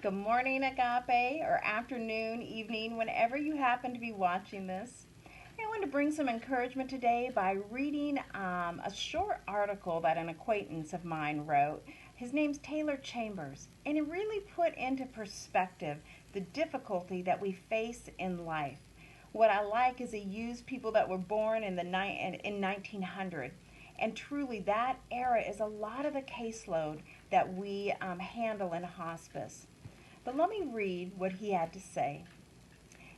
Good morning, Agape, or afternoon, evening, whenever you happen to be watching this. I want to bring some encouragement today by reading a short article that an acquaintance of mine wrote. His name's Taylor Chambers, and it really put into perspective the difficulty that we face in life. What I like is he used people that were born in 1900, and truly that era is a lot of the caseload that we handle in hospice. But let me read what he had to say.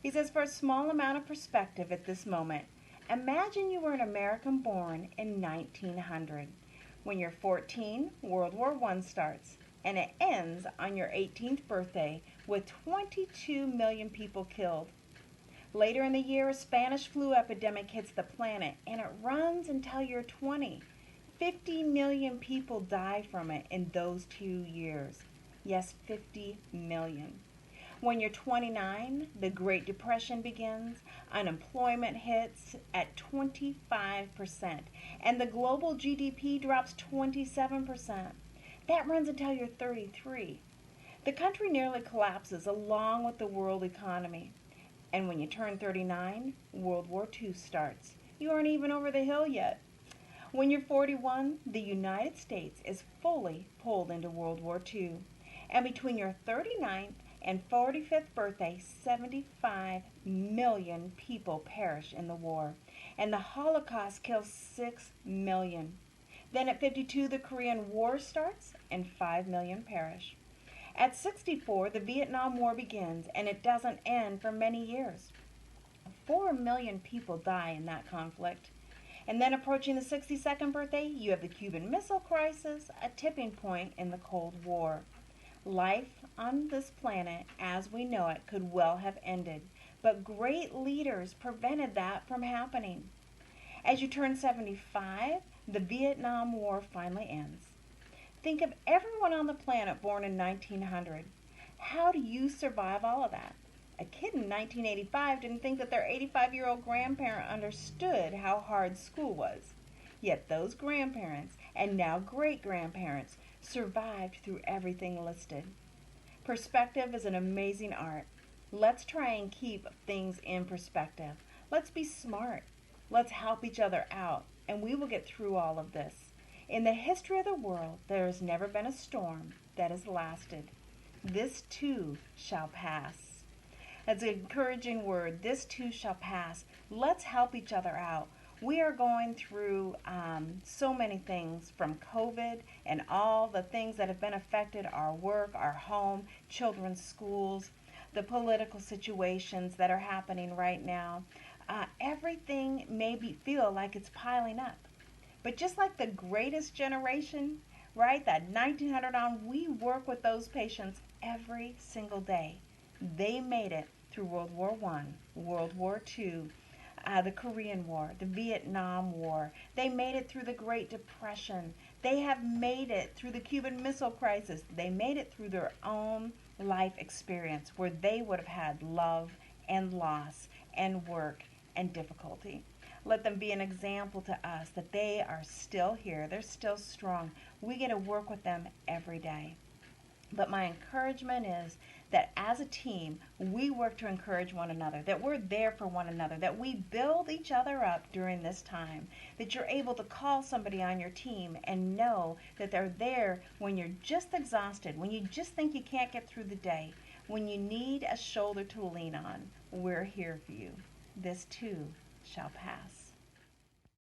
He says, for a small amount of perspective at this moment, imagine you were an American born in 1900. When you're 14, World War I starts, and it ends on your 18th birthday with 22 million people killed. Later in the year, a Spanish flu epidemic hits the planet, and it runs until you're 20. 50 million people die from it in those 2 years. Yes, 50 million. When you're 29, the Great Depression begins, unemployment hits at 25%, and the global GDP drops 27%. That runs until you're 33. The country nearly collapses along with the world economy. And when you turn 39, World War II starts. You aren't even over the hill yet. When you're 41, the United States is fully pulled into World War II. And between your 39th and 45th birthday, 75 million people perish in the war. And the Holocaust kills 6 million. Then at 52, the Korean War starts and 5 million perish. At 64, the Vietnam War begins and it doesn't end for many years. 4 million people die in that conflict. And then approaching the 62nd birthday, you have the Cuban Missile Crisis, a tipping point in the Cold War. Life on this planet, as we know it, could well have ended, but great leaders prevented that from happening. As you turn 75, the Vietnam War finally ends. Think of everyone on the planet born in 1900. How do you survive all of that? A kid in 1985 didn't think that their 85-year-old grandparent understood how hard school was. Yet those grandparents, and now great grandparents, survived through everything listed. Perspective is an amazing art. Let's try and keep things in perspective. Let's be smart. Let's help each other out, and we will get through all of this. In the history of the world, there has never been a storm that has lasted. This too shall pass. That's an encouraging word. This too shall pass. Let's help each other out. We are going through so many things from COVID and all the things that have been affected our work, our home, children's schools, the political situations that are happening right now. Everything feel like it's piling up. But just like the greatest generation, right, that 1900 on, we work with those patients every single day. They made it through World War I, World War II, the Korean War, the Vietnam War. They made it through the Great Depression. They have made it through the Cuban Missile Crisis. They made it through their own life experience where they would have had love and loss and work and difficulty. Let them be an example to us that they are still here. They're still strong. We get to work with them every day. But my encouragement is that as a team, we work to encourage one another, that we're there for one another, that we build each other up during this time, that you're able to call somebody on your team and know that they're there when you're just exhausted, when you just think you can't get through the day, when you need a shoulder to lean on. We're here for you. This too shall pass.